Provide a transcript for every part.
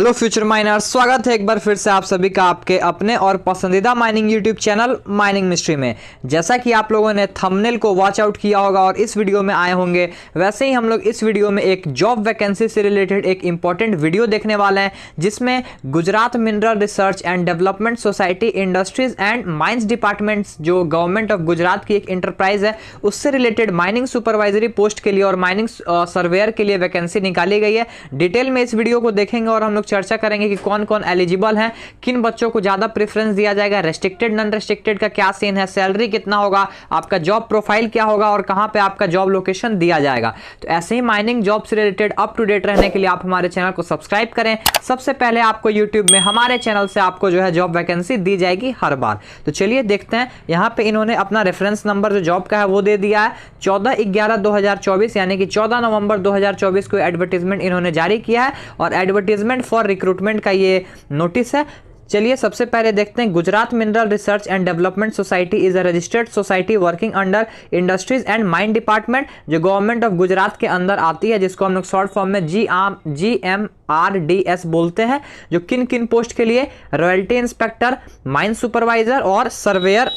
Hello future miners, स्वागत है एक बार फिर से आप सभी का आपके अपने और पसंदीदा mining YouTube channel mining mystery में। जैसा कि आप लोगों ने थंबनेल को वॉच आउट किया होगा और इस वीडियो में आए होंगे, वैसे ही हम लोग इस वीडियो में एक जॉब वैकेंसी से रिलेटेड एक इंपॉर्टेंट वीडियो देखने वाले हैं, जिसमें Gujarat mineral research and development society industries and mines departments, जो गवर्नमेंट ऑफ गुजरात की एक इंटरप्राइज है, उससे रिलेटेड माइनिंग सुपरवाइजरी पोस्ट के लिए और माइनिंग सर्वेयर के लिए वैकेंसी निकाली गई है। डिटेल में इस वीडियो को देखेंगे और हम लोग चर्चा करेंगे कि कौन कौन एलिजिबल हैं, किन बच्चों को ज्यादा प्रेफरेंस दिया जाएगा, रेस्ट्रिक्टेड नॉन रेस्ट्रिक्टेड का क्या सीन है, सैलरी कितना होगा, आपका जॉब प्रोफाइल क्या होगा और कहां पे आपका जॉब लोकेशन दिया जाएगा। तो ऐसे ही माइनिंग जॉब से रिलेटेड अप टू डेट रहने के लिए आप हमारे चैनल को सब्सक्राइब करें। सबसे पहले आपको यूट्यूब में हमारे चैनल से आपको जो है जॉब वैकेंसी दी जाएगी हर बार। तो चलिए देखते हैं। यहाँ पे इन्होंने अपना रेफरेंस नंबर जो जॉब का है वो दे दिया है। 14/11/2024 यानी कि 14 नवंबर 2024 को एडवर्टीजमेंट इन्होंने जारी किया है और एडवर्टीजमेंट फॉर रिक्रूटमेंट का ये नोटिस है। चलिए सबसे पहले देखते हैं। Gujarat mineral research and development society is a registered society working under industries and mine department, जो गवर्नमेंट ऑफ गुजरात के अंदर आती है, जिसको हम लोग शॉर्ट फॉर्म में GMRDS बोलते हैं। जो किन किन पोस्ट के लिए, रॉयल्टी इंस्पेक्टर, माइन सुपरवाइजर और सर्वेयर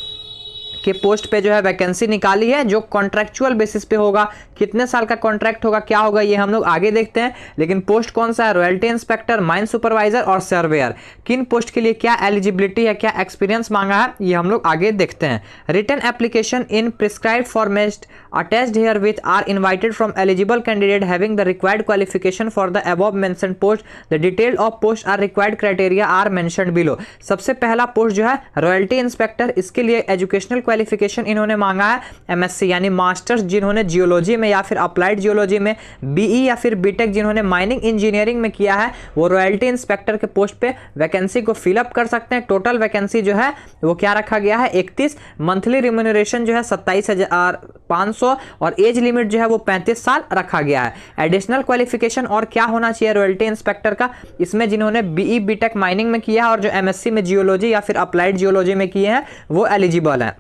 के पोस्ट पे जो है वैकेंसी निकाली है, जो कॉन्ट्रैक्चुअल बेसिस पे होगा। कितने साल का कॉन्ट्रैक्ट होगा, क्या होगा, ये हम लोग आगे देखते हैं। लेकिन पोस्ट कौन सा है, रॉयल्टी इंस्पेक्टर, माइन सुपरवाइजर और सर्वेयर। किन पोस्ट के लिए क्या एलिजिबिलिटी है, क्या एक्सपीरियंस मांगा है, ये हम लोग आगे देखते हैं। Written application in prescribed format attached here with are invited from eligible candidate having the required qualification for the above mentioned post. The detail of post are required criteria are mentioned below. सबसे पहला post जो है royalty inspector, इसके लिए educational qualification इन्होंने मांगा है MSc यानी मास्टर्स जिन्होंने जियोलॉजी में या फिर अप्लाइड जियोलॉजी में, BE या फिर बीटेक जिन्होंने माइनिंग इंजीनियरिंग में किया है, वो रॉयल्टी इंस्पेक्टर के पोस्ट पे वैकेंसी को फिलअप कर सकते हैं। टोटल वैकेंसी जो है वो क्या रखा गया है, 31। मंथली रिम्यूनरेशन जो है 27,500 और एज लिमिट जो है वो 35 साल रखा गया है। एडिशनल क्वालिफिकेशन और क्या होना चाहिए रॉयल्टी इंस्पेक्टर का, इसमें जिन्होंने BE बीटेक माइनिंग में किया है और जो MSc में जियोलॉजी या फिर अप्लाइड जियोलॉजी में किए हैं वो एलिजिबल है।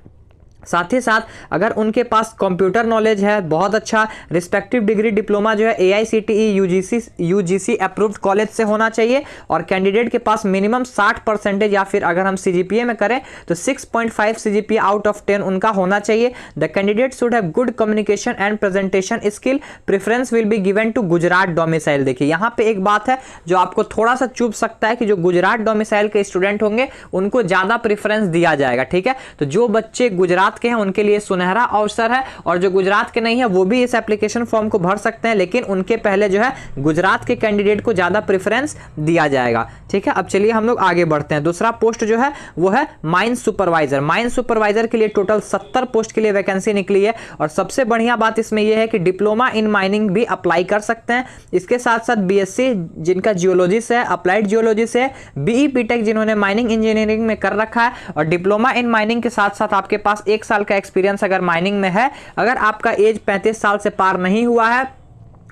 साथ ही साथ अगर उनके पास कंप्यूटर नॉलेज है, बहुत अच्छा, रिस्पेक्टिव डिग्री डिप्लोमा जो है AICTE UGC अप्रूव्ड कॉलेज से होना चाहिए और कैंडिडेट के पास मिनिमम 60% या फिर अगर हम CGPA में करें तो 6.5 CGPA आउट ऑफ 10 उनका होना चाहिए। The candidate should have good communication and presentation skill. Preference will be given to Gujarat domicile. देखिए यहाँ पे एक बात है जो आपको थोड़ा सा चुभ सकता है कि जो गुजरात डोमिसाइल के स्टूडेंट होंगे उनको ज्यादा प्रेफरेंस दिया जाएगा, ठीक है। तो जो बच्चे गुजरात के हैं उनके लिए सुनहरा अवसर है और जो गुजरात के नहीं है वो भी इस एप्लीकेशन फॉर्म को भर सकते हैं, लेकिन उनके पहले जो है गुजरात के कैंडिडेट को ज्यादा प्रेफरेंस दिया जाएगा, ठीक है। अब चलिए हम लोग आगे बढ़ते हैं। दूसरा पोस्ट जो है वो है माइन सुपरवाइजर। माइन सुपरवाइजर के लिए टोटल 70 पोस्ट के लिए वैकेंसी निकली है और सबसे बढ़िया बात इसमें यह है कि डिप्लोमा इन माइनिंग भी अप्लाई कर सकते हैं। इसके साथ साथ BSc जिनका जियोलॉजी से है, अप्लाइड जियोलॉजी से, BE बीटेक जिन्होंने माइनिंग इंजीनियरिंग में कर रखा है और डिप्लोमा इन माइनिंग के साथ साथ आपके पास 1 साल का एक्सपीरियंस अगर माइनिंग में है, अगर आपका एज 35 साल से पार नहीं हुआ है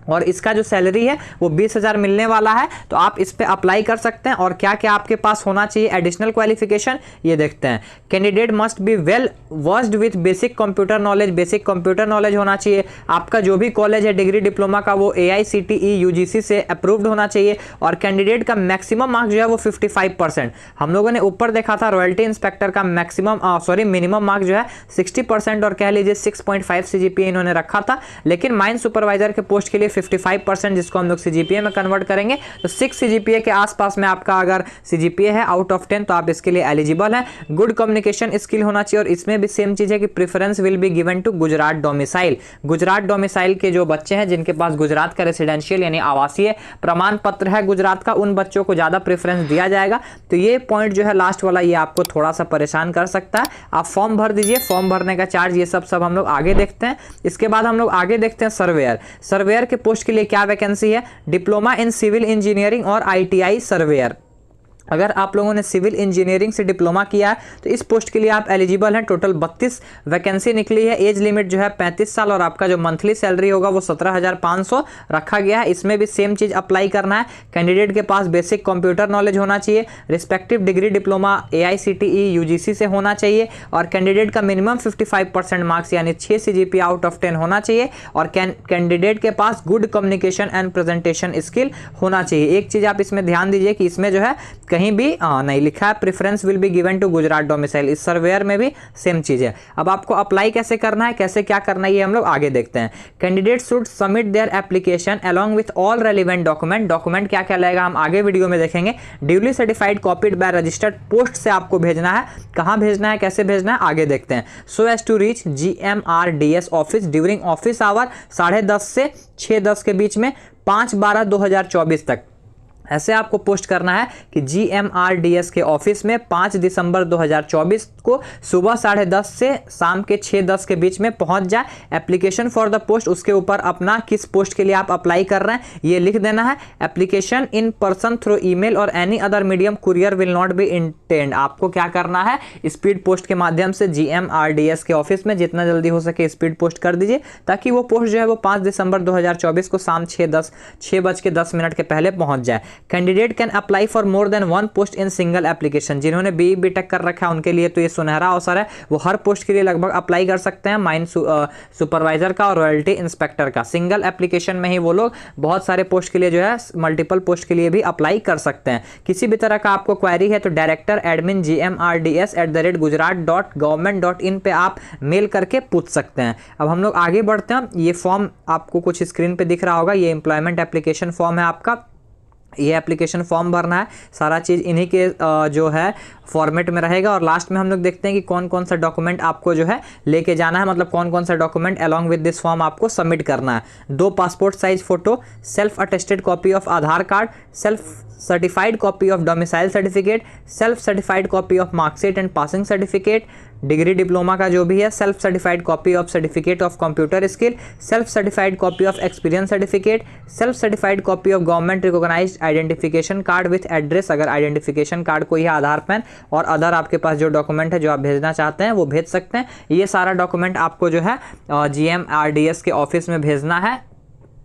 और इसका जो सैलरी है वो 20,000 मिलने वाला है, तो आप इस पे अप्लाई कर सकते हैं। और क्या क्या आपके पास होना चाहिए एडिशनल क्वालिफिकेशन, ये देखते हैं। Candidate must be well versed with basic computer knowledge. Basic computer knowledge होना चाहिए। आपका जो भी कॉलेज है डिग्री डिप्लोमा का वो AICTE UGC से अप्रूव्ड होना चाहिए और कैंडिडेट का मैक्सिमम मार्क्स जो है वो 55%। हम लोगों ने ऊपर देखा था रॉयल्टी इंस्पेक्टर का मिनिमम मार्क्स जो है 60% और कह लीजिए 6.5 CGPA इन्होंने रखा था, लेकिन माइन सुपरवाइजर के पोस्ट के लिए 55%, जिसको हम लोग CGPA में कन्वर्ट करेंगे तो 6 CGPA के आसपास में आपका अगर CGPA है आउट ऑफ 10 तो आप इसके लिए एलिजिबल हैं। गुड कम्युनिकेशन स्किल होना चाहिए और इसमें भी सेम चीज है कि preference will be given to Gujarat domicile. Gujarat domicile के जो बच्चे हैं जिनके पास गुजरात का रेसिडेंशियल यानी आवासीय प्रमाण पत्र है गुजरात का, उन बच्चों को ज्यादा प्रेफरेंस दिया जाएगा। तो ये पॉइंट जो है लास्ट वाला ये आपको थोड़ा सा परेशान कर सकता है। आप फॉर्म भर दीजिए, फॉर्म भरने का चार्ज ये सब हम लोग आगे देखते हैं। इसके बाद हम लोग आगे देखते हैं सर्वेयर। सर्वेयर के पोस्ट के लिए क्या वैकेंसी है, डिप्लोमा इन सिविल इंजीनियरिंग और ITI सर्वेयर। अगर आप लोगों ने सिविल इंजीनियरिंग से डिप्लोमा किया है तो इस पोस्ट के लिए आप एलिजिबल हैं। टोटल 32 वैकेंसी निकली है। एज लिमिट जो है 35 साल और आपका जो मंथली सैलरी होगा वो 17,500 रखा गया है। इसमें भी सेम चीज़ अप्लाई करना है। कैंडिडेट के पास बेसिक कंप्यूटर नॉलेज होना चाहिए। Respective degree diploma AICTE UGC से होना चाहिए और कैंडिडेट का मिनिमम 55% मार्क्स यानी 6 CGPA आउट ऑफ 10 होना चाहिए और कैंडिडेट के पास good communication and presentation skill होना चाहिए। एक चीज़ आप इसमें ध्यान दीजिए कि इसमें जो है कहीं भी नहीं लिखा है preference will be given to Gujarat domicile. इस सर्वेयर में भी सेम चीज है। अब आपको अप्लाई कैसे करना है, कैसे क्या करना है, ये हम लोग आगे देखते हैं। Candidate should submit their application along with all relevant document. Document क्या क्या लगेगा हम आगे वीडियो में देखेंगे। Duly certified copied by registered post से आपको भेजना है। कहां भेजना है, कैसे भेजना है, आगे देखते हैं। So as to reach GMRDS office during office hour 10:30 से 6:10 के बीच में 5/12/2024 तक। ऐसे आपको पोस्ट करना है कि GMRDS के ऑफिस में 5 दिसंबर 2024 को सुबह 10:30 से शाम के 6:10 के बीच में पहुंच जाए। एप्लीकेशन फॉर द पोस्ट, उसके ऊपर अपना किस पोस्ट के लिए आप अप्लाई कर रहे हैं ये लिख देना है। Application in person through email or any other medium courier will not be intend. आपको क्या करना है, स्पीड पोस्ट के माध्यम से GMRDS के ऑफिस में जितना जल्दी हो सके स्पीड पोस्ट कर दीजिए ताकि वो पोस्ट जो है वो 5 दिसंबर 2024 को शाम 6:10 के पहले पहुंच जाए। Candidate can apply for more than 1 post in single application. जिन्होंने BE BTech कर रखा है उनके लिए तो ये सुनहरा अवसर है, वो हर पोस्ट के लिए लगभग अप्लाई कर सकते हैं। माइन सुपरवाइजर का और रॉयल्टी इंस्पेक्टर का सिंगल एप्लीकेशन में ही वो लोग बहुत सारे पोस्ट के लिए जो है मल्टीपल पोस्ट के लिए भी अप्लाई कर सकते हैं। किसी भी तरह का आपको क्वेरी है तो डायरेक्टर एडमिन GMRDS@gujarat.government.in पे आप मेल करके पूछ सकते हैं। अब हम लोग आगे बढ़ते हैं। ये फॉर्म आपको कुछ स्क्रीन पे दिख रहा होगा, ये एम्प्लॉयमेंट एप्लीकेशन फॉर्म है आपका। ये एप्लीकेशन फॉर्म भरना है, सारा चीज़ इन्हीं के जो है फॉर्मेट में रहेगा। और लास्ट में हम लोग देखते हैं कि कौन कौन सा डॉक्यूमेंट आपको जो है लेके जाना है, मतलब कौन कौन सा document along with this form आपको सबमिट करना है। 2 passport size photo, self attested copy of Aadhaar card, self certified copy of domicile certificate, self certified copy of marksheet and passing certificate, degree diploma का जो भी है, self certified copy of certificate of computer skill, self certified copy of experience certificate, self certified copy of government recognised identification card with address, अगर identification card कोई है, आधार pan और other आपके पास जो डॉक्यूमेंट है जो आप भेजना चाहते हैं वो भेज सकते हैं। ये सारा डॉक्यूमेंट आपको जो है GMRDS के ऑफिस में भेजना है।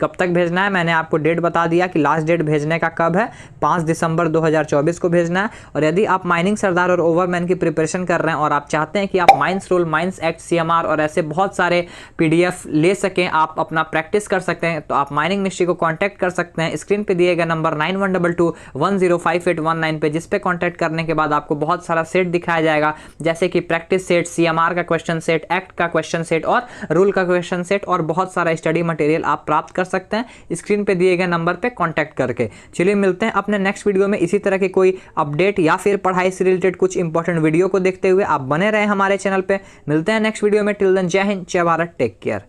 कब तक भेजना है मैंने आपको डेट बता दिया कि लास्ट डेट भेजने का कब है, 5 दिसंबर 2024 को भेजना है। और यदि आप माइनिंग सरदार और ओवरमैन की प्रिपरेशन कर रहे हैं और आप चाहते हैं कि आप mines rule, mines act, CMR और ऐसे बहुत सारे PDF ले सकें, आप अपना प्रैक्टिस कर सकते हैं, तो आप माइनिंग मिनिस्ट्री को कॉन्टैक्ट कर सकते हैं। स्क्रीन पर दिए गए नंबर 9122105819 पे, जिस पे कॉन्टैक्ट करने के बाद आपको बहुत सारा सेट दिखाया जाएगा, जैसे कि प्रैक्टिस सेट, CMR का क्वेश्चन सेट, एक्ट का क्वेश्चन सेट और रूल का क्वेश्चन सेट और बहुत सारा स्टडी मटेरियल आप प्राप्त कर सकते हैं स्क्रीन पे दिए गए नंबर पे कांटेक्ट करके। चलिए मिलते हैं अपने नेक्स्ट वीडियो में इसी तरह की कोई अपडेट या फिर पढ़ाई से रिलेटेड कुछ इंपॉर्टेंट वीडियो को देखते हुए। आप बने रहे हमारे चैनल पे। मिलते हैं नेक्स्ट वीडियो में। टिल देन जय हिंद, जय भारत, टेक केयर।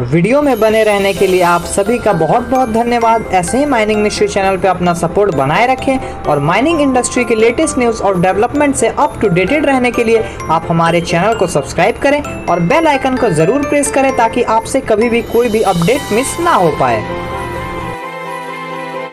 वीडियो में बने रहने के लिए आप सभी का बहुत बहुत धन्यवाद। ऐसे ही माइनिंग मिनिस्ट्री चैनल पे अपना सपोर्ट बनाए रखें और माइनिंग इंडस्ट्री के लेटेस्ट न्यूज़ और डेवलपमेंट से अप टू डेटेड रहने के लिए आप हमारे चैनल को सब्सक्राइब करें और बेल आइकन को जरूर प्रेस करें ताकि आपसे कभी भी कोई भी अपडेट मिस ना हो पाए।